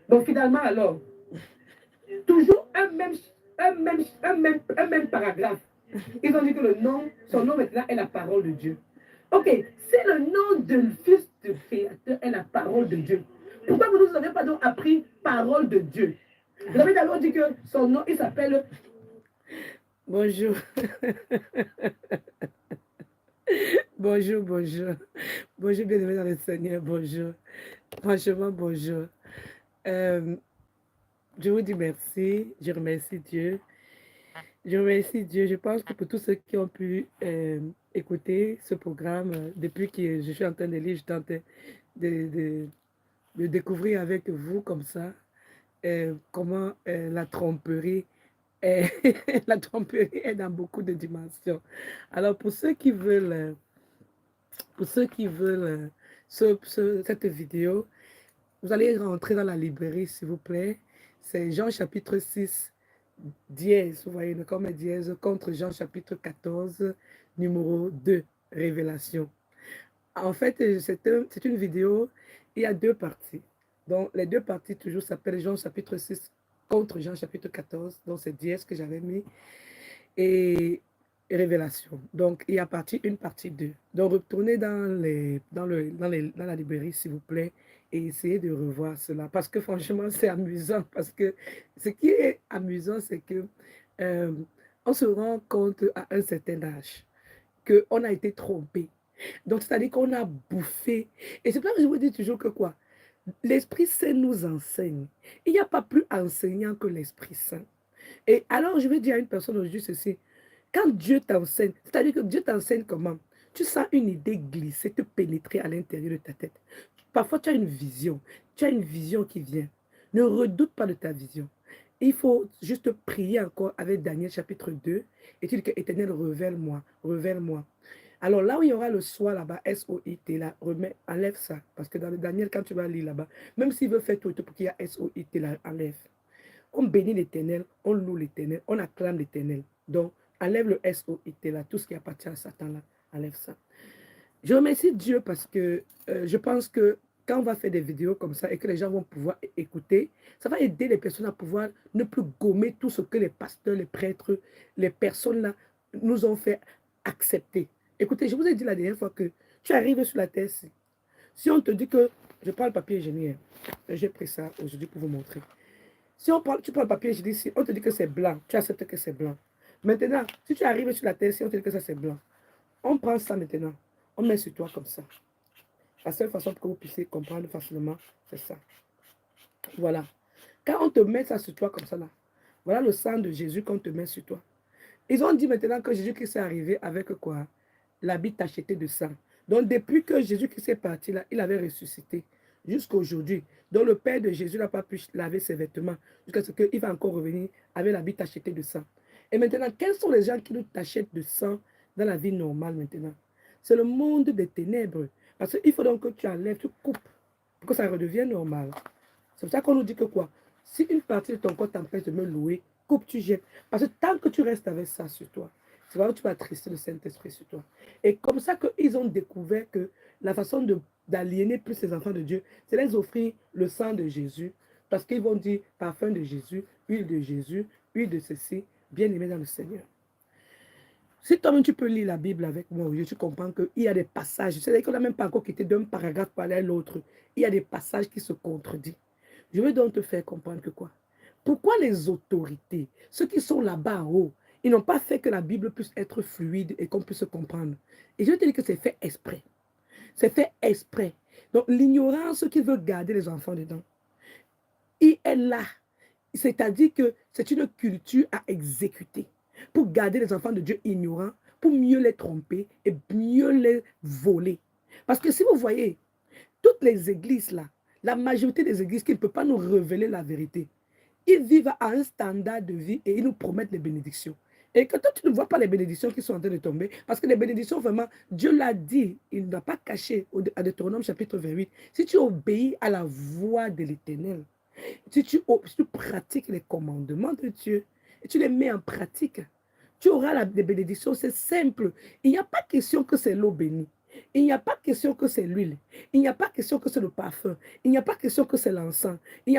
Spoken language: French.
Donc finalement, alors, toujours un même paragraphe. Ils ont dit que le nom, son nom maintenant est la parole de Dieu. Ok, si le nom du Fils du Créateur est la parole de Dieu, pourquoi vous ne nous avez pas donc appris parole de Dieu? Vous avez d'abord dit que son nom, il s'appelle... Bonjour. Bonjour, bonjour. Bonjour, bien-aimé dans le Seigneur, bonjour. Franchement, bonjour. Euh, je vous dis merci, je remercie Dieu. Je remercie Dieu. Je pense que pour tous ceux qui ont pu écouter ce programme, depuis que je suis en train de lire, je suis en train de, de, de découvrir avec vous comme ça comment la tromperie est, la tromperie est dans beaucoup de dimensions. Alors pour ceux qui veulent cette vidéo, vous allez rentrer dans la librairie, s'il vous plaît. C'est Jean chapitre 6, dièse, vous voyez, comme dièse, contre Jean chapitre 14, numéro 2, révélation. En fait, c'est une vidéo, il y a deux parties. Donc, les deux parties toujours s'appellent Jean chapitre 6 contre Jean chapitre 14, donc c'est dièse que j'avais mis, et révélation. Donc, il y a partie 1, partie 2. Donc, retournez dans la librairie, s'il vous plaît, et essayez de revoir cela. Parce que franchement, c'est amusant. Parce que ce qui est amusant, c'est que euh, on se rend compte à un certain âge qu'on a été trompé. Donc, c'est-à-dire qu'on a bouffé. Et c'est pour ça que je vous dis toujours que quoi? L'Esprit Saint nous enseigne. Il n'y a pas plus enseignant que l'Esprit Saint. Et alors, je vais dire à une personne aujourd'hui ceci. Quand Dieu t'enseigne, c'est-à-dire que Dieu t'enseigne comment? Tu sens une idée glisser, te pénétrer à l'intérieur de ta tête. Parfois, tu as une vision qui vient. Ne redoute pas de ta vision. Il faut juste prier encore avec Daniel chapitre 2 et tu dis que Éternel, révèle-moi, révèle-moi. Alors là où il y aura le soi là-bas, S-O-I-T, là, enlève ça. Parce que dans le Daniel, quand tu vas lire là-bas, même s'il veut faire tout pour qu'il y ait S-O-I-T, là, enlève. On bénit l'Éternel, on loue l'Éternel, on acclame l'Éternel. Donc, enlève le S-O-I-T là, tout ce qui appartient à Satan là, enlève ça. Je remercie Dieu parce que je pense que quand on va faire des vidéos comme ça et que les gens vont pouvoir écouter, ça va aider les personnes à pouvoir ne plus gommer tout ce que les pasteurs, les prêtres, les personnes là nous ont fait accepter. Écoutez, je vous ai dit la dernière fois que tu arrives sur la terre, si on te dit que, je prends le papier hygiénique, j'ai pris ça aujourd'hui pour vous montrer. Si tu prends le papier hygiénique, si on te dit que c'est blanc, tu acceptes que c'est blanc. Maintenant, si tu arrives sur la terre, si on te dit que ça c'est blanc, on prend ça maintenant, on met sur toi comme ça. La seule façon pour que vous puissiez comprendre facilement, c'est ça. Voilà. Quand on te met ça sur toi comme ça, là, voilà le sang de Jésus qu'on te met sur toi. Ils ont dit maintenant que Jésus-Christ est arrivé avec quoi? L'habit tacheté de sang. Donc, depuis que Jésus-Christ est parti là, il avait ressuscité jusqu'à aujourd'hui. Donc, le Père de Jésus n'a pas pu laver ses vêtements jusqu'à ce qu'il va encore revenir avec l'habit tacheté de sang. Et maintenant, quels sont les gens qui nous tachètent de sang dans la vie normale maintenant? C'est le monde des ténèbres. Parce qu'il faut donc que tu enlèves, tu coupes pour que ça redevienne normal. C'est pour ça qu'on nous dit que quoi? Si une partie de ton corps t'empêche de me louer, coupe, tu jettes. Parce que tant que tu restes avec ça sur toi, c'est vrai que tu vas attrister le Saint-Esprit sur toi. Et comme ça qu'ils ont découvert que la façon d'aliéner plus les enfants de Dieu, c'est les offrir le sang de Jésus. Parce qu'ils vont dire parfum de Jésus, huile de ceci, bien aimé dans le Seigneur. Si toi-même tu peux lire la Bible avec moi aujourd'hui, tu comprends qu'il y a des passages, c'est-à-dire qu'on n'a même pas encore quitté d'un paragraphe par à l'autre. Il y a des passages qui se contredisent. Je veux donc te faire comprendre que quoi? Pourquoi les autorités, ceux qui sont là-bas en haut, ils n'ont pas fait que la Bible puisse être fluide et qu'on puisse se comprendre. Et je veux te dire que c'est fait exprès. C'est fait exprès. Donc l'ignorance qui veut garder les enfants dedans, il est là. C'est-à-dire que c'est une culture à exécuter pour garder les enfants de Dieu ignorants, pour mieux les tromper et mieux les voler. Parce que si vous voyez, toutes les églises là, la majorité des églises qui ne peuvent pas nous révéler la vérité, ils vivent à un standard de vie et ils nous promettent les bénédictions. Et que toi, tu ne vois pas les bénédictions qui sont en train de tomber, parce que les bénédictions, vraiment, Dieu l'a dit, il n'a pas caché à Deutéronome chapitre 28. Si tu obéis à la voix de l'Éternel, si tu pratiques les commandements de Dieu et tu les mets en pratique, tu auras des bénédictions. C'est simple. Il n'y a pas question que c'est l'eau bénie. Il n'y a pas question que c'est l'huile. Il n'y a pas question que c'est le parfum. Il n'y a pas question que c'est l'encens. Il n'y a